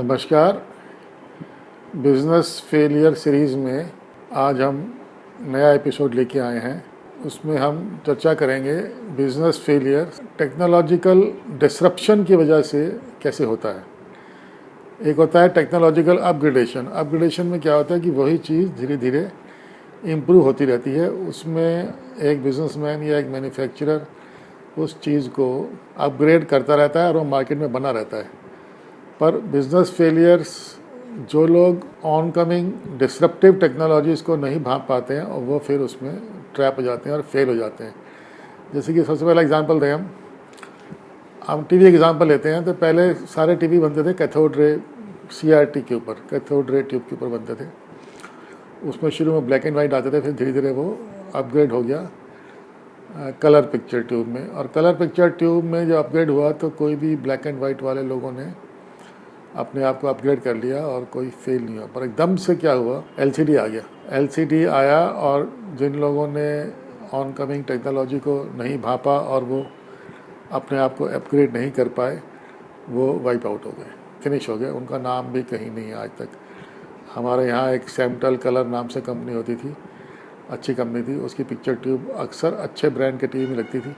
नमस्कार। Business failure series में आज हम नया एपिसोड लेके आए हैं। उसमें हम चर्चा करेंगे बिज़नेस फेलियर टेक्नोलॉजिकल डिसरप्शन की वजह से कैसे होता है। एक होता है टेक्नोलॉजिकल अपग्रेडेशन। अपग्रेडेशन में क्या होता है कि वही चीज़ धीरे धीरे इम्प्रूव होती रहती है। उसमें एक बिजनेसमैन या एक मैन्युफैक्चरर उस चीज़ को अपग्रेड करता रहता है और वो मार्केट में बना रहता है। पर बिजनेस फेलियर्स जो लोग ऑन कमिंग डिसरप्टिव टेक्नोलॉजीज़ को नहीं भांप पाते हैं और वो फिर उसमें ट्रैप हो जाते हैं और फेल हो जाते हैं। जैसे कि सबसे पहला एग्जांपल दें, हम टीवी एग्जांपल लेते हैं तो पहले सारे टीवी बनते थे कैथोड रे CRT के ऊपर, कैथोड रे ट्यूब के ऊपर बनते थे। उसमें शुरू में ब्लैक एंड वाइट आते थे, फिर धीरे धीरे वो अपग्रेड हो गया कलर पिक्चर ट्यूब में। और कलर पिक्चर ट्यूब में जब अपग्रेड हुआ तो कोई भी ब्लैक एंड वाइट वाले लोगों ने अपने आप को अपग्रेड कर लिया और कोई फेल नहीं हुआ। पर एकदम से क्या हुआ, LCD आ गया। LCD आया और जिन लोगों ने ऑन कमिंग टेक्नोलॉजी को नहीं भांपा और वो अपने आप को अपग्रेड नहीं कर पाए, वो वाइप आउट हो गए, फिनिश हो गए। उनका नाम भी कहीं नहीं है आज तक। हमारे यहाँ एक सैमटल कलर नाम से कंपनी होती थी, अच्छी कंपनी थी। उसकी पिक्चर ट्यूब अक्सर अच्छे ब्रांड के टीवी में लगती थी।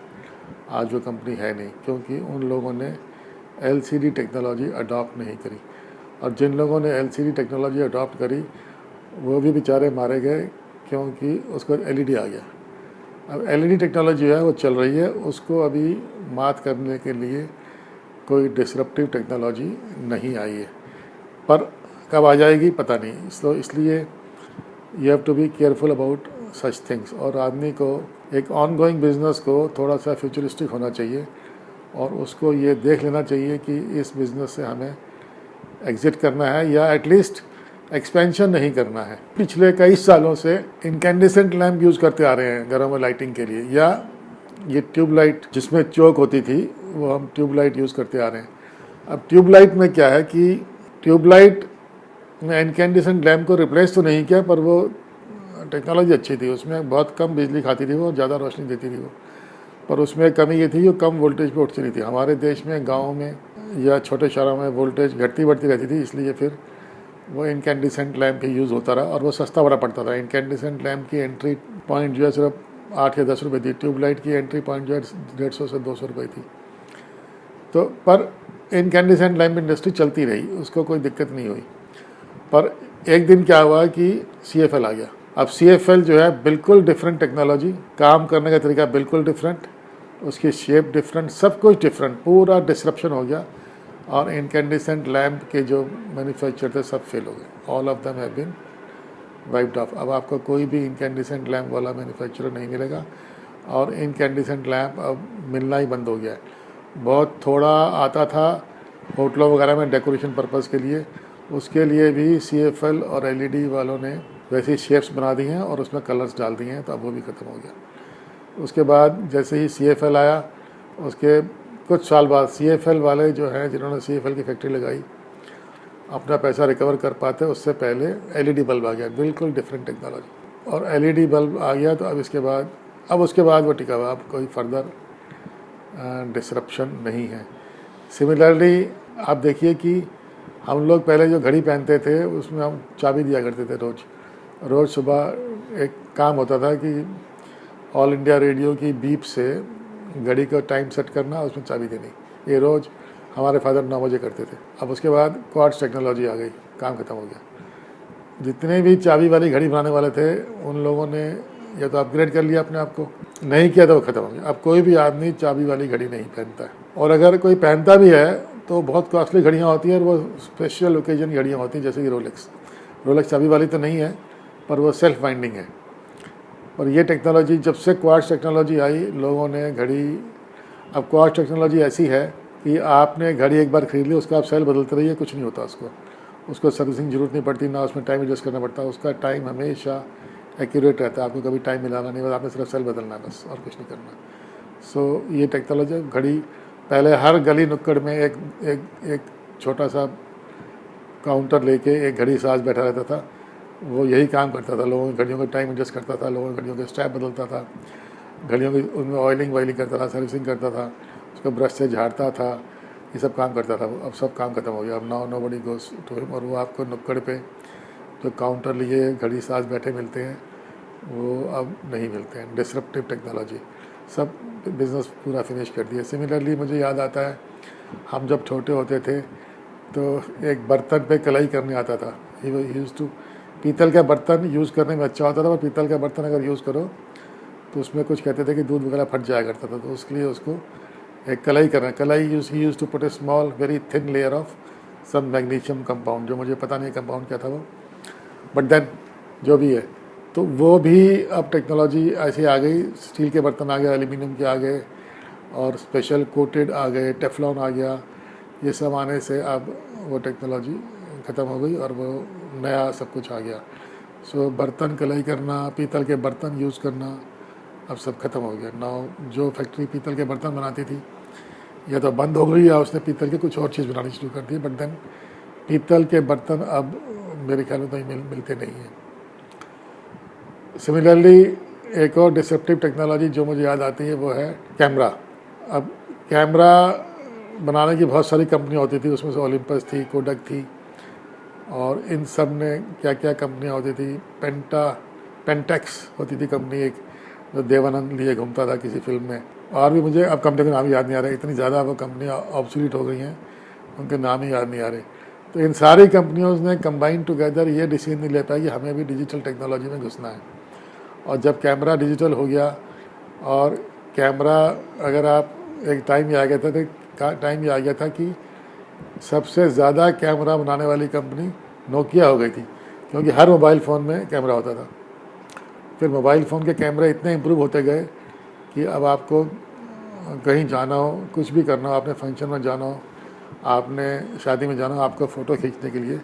आज वो कंपनी है नहीं, क्योंकि उन लोगों ने LCD टेक्नोलॉजी अडॉप्ट नहीं करी। और जिन लोगों ने LCD टेक्नोलॉजी अडॉप्ट करी वो भी बेचारे मारे गए, क्योंकि उसके बाद LED आ गया। अब LED टेक्नोलॉजी है वो चल रही है, उसको अभी मात करने के लिए कोई डिसरप्टिव टेक्नोलॉजी नहीं आई है। पर कब आ जाएगी पता नहीं। तो इसलिए you have to be careful about such things. और आदमी को एक ऑन गोइंग बिजनेस को थोड़ा सा फ्यूचरिस्टिक होना चाहिए और उसको ये देख लेना चाहिए कि इस बिज़नेस से हमें एग्ज़िट करना है या एटलीस्ट एक्सपेंशन नहीं करना है। पिछले कई सालों से इनकैंडिसेंट लैम्प यूज़ करते आ रहे हैं घरों में लाइटिंग के लिए, या ये ट्यूबलाइट जिसमें चौक होती थी वो हम ट्यूबलाइट यूज़ करते आ रहे हैं। अब ट्यूबलाइट में क्या है कि ट्यूबलाइट ने इनकैंडिसेंट लैम्प को रिप्लेस तो नहीं किया, पर वो टेक्नोलॉजी अच्छी थी। उसमें बहुत कम बिजली खाती थी वो, ज़्यादा रोशनी देती थी वो। पर उसमें कमी ये थी जो कम वोल्टेज पे उठती नहीं थी। हमारे देश में गाँव में या छोटे शहरों में वोल्टेज घटती बढ़ती रहती थी, इसलिए फिर वो इनकैंडिसेंट लैम्प ही यूज़ होता रहा और वो सस्ता बड़ा पड़ता था। इनकैंडिसेंट लैम्प की एंट्री पॉइंट जो है सिर्फ 8 या 10 रुपये थी। ट्यूबलाइट की एंट्री पॉइंट जो है 150 से 200 रुपये थी। तो पर इनकैंडिसेंट लैम्प इंडस्ट्री चलती रही, उसको कोई दिक्कत नहीं हुई। पर एक दिन क्या हुआ कि CFL आ गया। अब CFL जो है बिल्कुल डिफरेंट टेक्नोलॉजी, काम करने का तरीका बिल्कुल डिफरेंट, उसकी शेप डिफरेंट, सब कुछ डिफरेंट, पूरा डिसरप्शन हो गया। और इनकैंडिसेंट लैम्प के जो मैन्युफैक्चर थे सब फेल हो गए। All of them have been wiped off. अब आपको कोई भी इनकैंडिसेंट लैम्प वाला मैन्युफैक्चरर नहीं मिलेगा और इनकैंडिसेंट लैम्प अब मिलना ही बंद हो गया है। बहुत थोड़ा आता था होटलों वगैरह में डेकोरेशन पर्पज़ के लिए, उसके लिए भी CFL और LED वालों ने वैसी शेप्स बना दी हैं और उसमें कलर्स डाल दिए हैं, तो अब वो भी ख़त्म हो गया। उसके बाद जैसे ही CFL आया, उसके कुछ साल बाद CFL वाले जो हैं जिन्होंने CFL की फैक्ट्री लगाई अपना पैसा रिकवर कर पाते, उससे पहले LED बल्ब आ गया, बिल्कुल डिफरेंट टेक्नोलॉजी। और LED बल्ब आ गया तो अब उसके बाद वो टिका हुआ, अब कोई फर्दर डिसरप्शन नहीं है। सिमिलरली आप देखिए कि हम लोग पहले जो घड़ी पहनते थे उसमें हम चाबी दिया करते थे रोज़ सुबह। एक काम होता था कि ऑल इंडिया रेडियो की बीप से घड़ी का टाइम सेट करना, उसमें चाबी देनी। ये रोज़ हमारे फादर 9 बजे करते थे। अब उसके बाद क्वार्ट्ज टेक्नोलॉजी आ गई, काम खत्म हो गया। जितने भी चाबी वाली घड़ी बनाने वाले थे उन लोगों ने या तो अपग्रेड कर लिया अपने आप को, नहीं किया तो वो ख़त्म हो गया। अब कोई भी आदमी चाबी वाली घड़ी नहीं पहनता है, और अगर कोई पहनता भी है तो बहुत कॉस्टली घड़ियाँ होती हैं और वो स्पेशल ओकेजन घड़ियाँ होती हैं, जैसे कि रोलेक्स चाबी वाली तो नहीं है, पर वो सेल्फ वाइंडिंग है। और ये टेक्नोलॉजी जब से क्वार्ट्ज टेक्नोलॉजी आई, लोगों ने घड़ी, अब क्वार्ट्ज टेक्नोलॉजी ऐसी है कि आपने घड़ी एक बार खरीद ली, उसका आप सेल बदलते रहिए, कुछ नहीं होता उसको सर्विसिंग जरूरत नहीं पड़ती, ना उसमें टाइम एडजस्ट करना पड़ता। उसका टाइम हमेशा एक्यूरेट रहता है, आपको कभी टाइम मिलाना नहीं, बस आपने सिर्फ सेल बदलना है, बस और कुछ नहीं करना। सो ये टेक्नोलॉजी घड़ी, पहले हर गली नुक्कड़ में एक छोटा सा काउंटर लेके एक घड़ी साज बैठा रहता था, वो यही काम करता था, लोगों की घड़ियों का टाइम एडजस्ट करता था, लोगों की घड़ियों के स्ट्रैप बदलता था, घड़ियों की उनमें ऑयलिंग वायलिंग करता था, सर्विसिंग करता था, उसको ब्रश से झाड़ता था, ये सब काम करता था वो, अब सब काम खत्म हो गया। अब nobody goes to him, और वो आपको नुक्कड़ पे जो काउंटर लिए घड़ी साथ बैठे मिलते हैं वो अब नहीं मिलते हैं। डिसरप्टिव टेक्नोलॉजी सब बिज़नेस पूरा फिनिश कर दिया। सिमिलरली मुझे याद आता है हम जब छोटे होते थे तो एक बर्तन पे कलाई करने आता था। यूज़ टू पीतल का बर्तन यूज़ करने में अच्छा होता था, पर पीतल का बर्तन अगर यूज़ करो तो उसमें कुछ कहते थे कि दूध वगैरह फट जाया करता था, तो उसके लिए उसको एक कलाई करना। कलाई use to put a small very thin layer of some magnesium compound, जो मुझे पता नहीं कंपाउंड क्या था वो, बट देन जो भी है, तो वो भी अब टेक्नोलॉजी ऐसी आ गई। स्टील के बर्तन आ गए, एल्यूमिनियम के आ गए, और स्पेशल कोटेड आ गए, टेफ्लॉन आ गया। ये सब आने से अब वो टेक्नोलॉजी ख़त्म हो गई और वो नया सब कुछ आ गया। सो बर्तन कलाई करना, पीतल के बर्तन यूज़ करना अब सब खत्म हो गया। नाउ जो फैक्ट्री पीतल के बर्तन बनाती थी या तो बंद हो गई या उसने पीतल के कुछ और चीज़ बनानी शुरू कर दी, बट देन पीतल के बर्तन अब मेरे ख्याल में तो मिलते नहीं हैं। सिमिलरली एक और डिसरप्टिव टेक्नोलॉजी जो मुझे याद आती है वो है कैमरा। अब कैमरा बनाने की बहुत सारी कंपनियाँ होती थी, उसमें से ओलंपस थी, कोडक थी, और इन सब ने क्या क्या कंपनियाँ होती थी, पेंटेक्स होती थी कंपनी एक, जो देवानंद लिए घूमता था किसी फिल्म में, और भी मुझे अब कंपनी का नाम याद नहीं आ रहा है, इतनी ज़्यादा वो कंपनियाँ ऑब्सोलीट हो गई हैं, उनके नाम ही याद नहीं आ रहे। तो इन सारी कंपनियों ने कंबाइन टुगेदर ये डिसीजन नहीं ले पाया कि हमें भी डिजिटल टेक्नोलॉजी में घुसना है। और जब कैमरा डिजिटल हो गया, और कैमरा अगर आप एक टाइम ये आ गया था कि सबसे ज़्यादा कैमरा बनाने वाली कंपनी नोकिया हो गई थी, क्योंकि हर मोबाइल फ़ोन में कैमरा होता था। फिर मोबाइल फ़ोन के कैमरे इतने इम्प्रूव होते गए कि अब आपको कहीं जाना हो, कुछ भी करना हो, आपने फंक्शन में जाना हो, आपने शादी में जाना हो, आपको फ़ोटो खींचने के लिए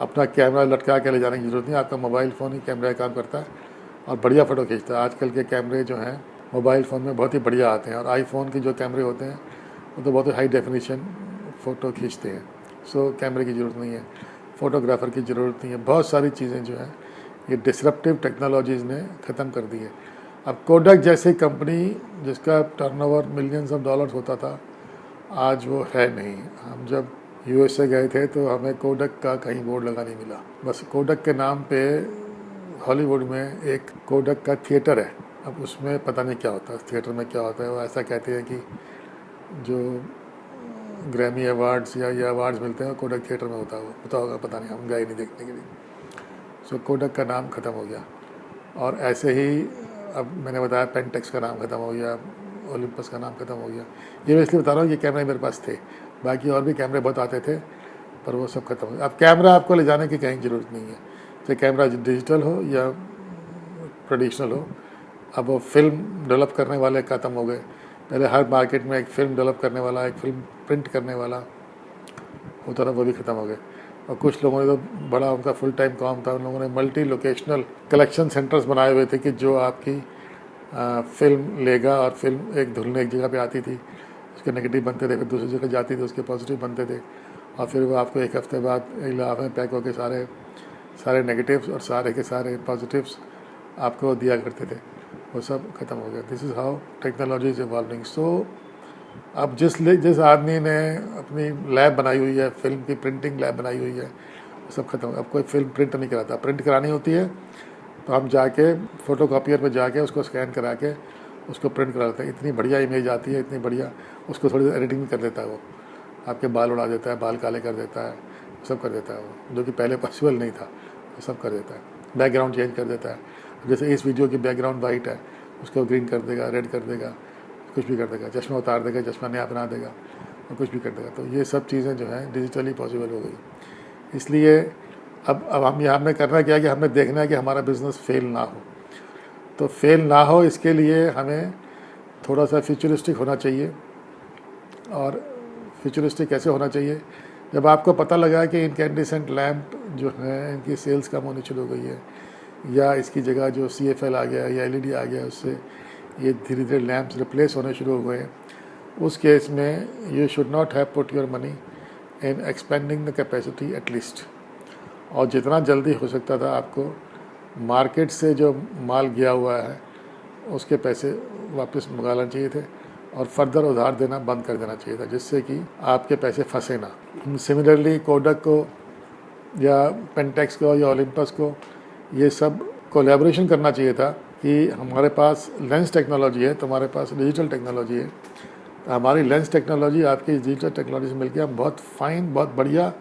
अपना कैमरा लटका के ले जाने की ज़रूरत नहीं, आपका मोबाइल फ़ोन ही कैमरा का काम करता है और बढ़िया फ़ोटो खींचता है। आजकल के कैमरे जो हैं मोबाइल फ़ोन में बहुत ही बढ़िया आते हैं, और आईफोन के जो कैमरे होते हैं वो तो बहुत ही हाई डेफिनेशन फ़ोटो खींचते हैं। सो कैमरे की ज़रूरत नहीं है, फ़ोटोग्राफ़र की ज़रूरत नहीं है। बहुत सारी चीज़ें जो हैं ये डिसरप्टिव टेक्नोलॉजीज़ ने ख़त्म कर दी है। अब कोडक जैसी कंपनी जिसका टर्नओवर मिलियंस ऑफ डॉलर्स होता था, आज वो है नहीं। हम जब यूएसए गए थे तो हमें कोडक का कहीं बोर्ड लगा नहीं मिला। बस कोडक के नाम पे हॉलीवुड में एक कोडक का थिएटर है, अब उसमें पता नहीं क्या होता है, थिएटर में क्या होता है। वो ऐसा कहते हैं कि जो ग्रैमी अवार्ड्स या ये अवार्ड्स मिलते हैं कोडक थिएटर में होता होगा, पता नहीं, हम गए नहीं देखने के लिए। सो कोडक का नाम ख़त्म हो गया। और ऐसे ही अब मैंने बताया पेंटेक्स का नाम ख़त्म हो गया, ओलंपस का नाम ख़त्म हो गया। ये मैं इसलिए बता रहा हूँ, ये कैमरे मेरे पास थे, बाकी और भी कैमरे बहुत आते थे, पर वो सब खत्म हो गया। अब कैमरा आपको ले जाने की कहीं ज़रूरत नहीं है, चाहे कैमरा डिजिटल हो या ट्रेडिशनल हो। अब वो फिल्म डेवलप करने वाले ख़त्म हो गए। पहले हर मार्केट में एक फ़िल्म डेवलप करने वाला, एक फ़िल्म प्रिंट करने वाला होता था, वो भी ख़त्म हो गए। और कुछ लोगों ने तो बड़ा उनका फुल टाइम काम था, उन लोगों ने मल्टी लोकेशनल कलेक्शन सेंटर्स बनाए हुए थे कि जो आपकी फ़िल्म लेगा, और फिल्म एक धुलने एक जगह पे आती थी, उसके नेगेटिव बनते थे, फिर दूसरी जगह जाती थी, उसके पॉजिटिव बनते थे, और फिर वो आपको एक हफ्ते बाद लिफाफे में पैक होकर सारे नेगेटिव्स और सारे के सारे पॉजिटिव्स आपको दिया करते थे। वो सब खत्म हो गया। This is how technology is evolving. So अब जिस आदमी ने अपनी लैब बनाई हुई है, फिल्म की प्रिंटिंग लैब बनाई हुई है, वो सब खत्म। अब कोई फिल्म प्रिंट नहीं कराता। प्रिंट करानी होती है तो हम जाके फ़ोटो कॉपियर पर जाके उसको स्कैन करा के उसको प्रिंट करा लेते हैं। इतनी बढ़िया इमेज आती है, इतनी बढ़िया, उसको थोड़ी एडिटिंग कर देता है, वो आपके बाल उड़ा देता है, बाल काले कर देता है, सब कर देता है वो, जो कि पहले पॉसिबल नहीं था, वो सब कर देता है। बैकग्राउंड चेंज कर देता है, जैसे इस वीडियो की बैकग्राउंड वाइट है उसको ग्रीन कर देगा, रेड कर देगा, कुछ भी कर देगा, चश्मा उतार देगा, चश्मा नया बना देगा, और कुछ भी कर देगा। तो ये सब चीज़ें जो हैं डिजिटली पॉसिबल हो गई। इसलिए अब हमने करना क्या है कि हमें देखना है कि हमारा बिज़नेस फेल ना हो। तो फेल ना हो इसके लिए हमें थोड़ा सा फ्यूचरिस्टिक होना चाहिए। और फ्यूचरिस्टिक कैसे होना चाहिए? जब आपको पता लगा कि इनकैंडिसेंट लैंप जो है इनकी सेल्स कम होनी शुरू हो गई है, या इसकी जगह जो CFL आ गया या LED आ गया, उससे ये धीरे धीरे लैंप्स रिप्लेस होने शुरू हो गए, उस केस में you should not have put your money in expanding the capacity at least. और जितना जल्दी हो सकता था आपको मार्केट से जो माल गया हुआ है उसके पैसे वापस मंगा लेने चाहिए थे, और फर्दर उधार देना बंद कर देना चाहिए था, जिससे कि आपके पैसे फंसे ना। सिमिलरली कोडक को या पेंटेक्स को या ओलंपस को ये सब कोलैबोरेशन करना चाहिए था कि हमारे पास लेंस टेक्नोलॉजी है, तुम्हारे पास डिजिटल टेक्नोलॉजी है, तो हमारी लेंस टेक्नोलॉजी आपकी डिजिटल टेक्नोलॉजी से मिलकर हम बहुत फाइन, बहुत बढ़िया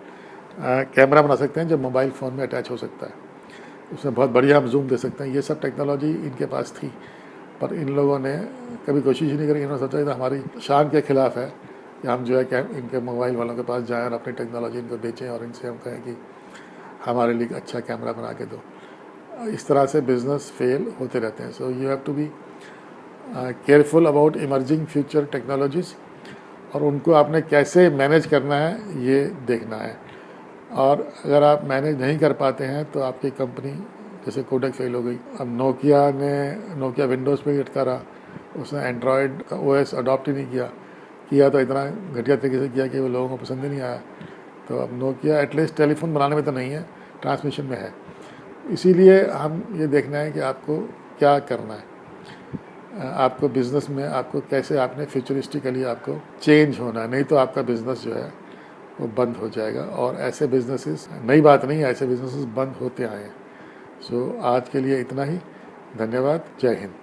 कैमरा बना सकते हैं जो मोबाइल फ़ोन में अटैच हो सकता है। उसमें बहुत बढ़िया हम जूम दे सकते हैं। ये सब टेक्नोलॉजी इनके पास थी, पर इन लोगों ने कभी कोशिश ही नहीं करी। इन्होंने सोचा कि हमारी शान के खिलाफ है कि हम जो है कि इनके मोबाइल वालों के पास जाएं और अपनी टेक्नोलॉजी इनको बेचें और इनसे हम कहें कि हमारे लिए अच्छा कैमरा बना के दो। इस तरह से बिज़नेस फेल होते रहते हैं। So you have to be careful about emerging future technologies, और उनको आपने कैसे मैनेज करना है ये देखना है। और अगर आप मैनेज नहीं कर पाते हैं तो आपकी कंपनी, जैसे कोडक फेल हो गई, अब नोकिया विंडोज़ पे ही अटका रहा, उसने एंड्रॉयड का ओएस अडॉप्ट ही नहीं किया तो इतना घटिया तरीके से किया कि वो लोगों को पसंद ही नहीं आया। तो अब नोकिया एटलीस्ट टेलीफोन बनाने में तो नहीं है, ट्रांसमिशन में है। इसीलिए हम ये देखना है कि आपको क्या करना है, आपको बिज़नेस में आपको कैसे आपने फ्यूचरिस्टिकली आपको चेंज होना है, नहीं तो आपका बिज़नेस जो है वो बंद हो जाएगा। और ऐसे बिजनेसेस, नई बात नहीं है, ऐसे बिजनेसेस बंद होते आए हैं। सो आज के लिए इतना ही। धन्यवाद। जय हिंद।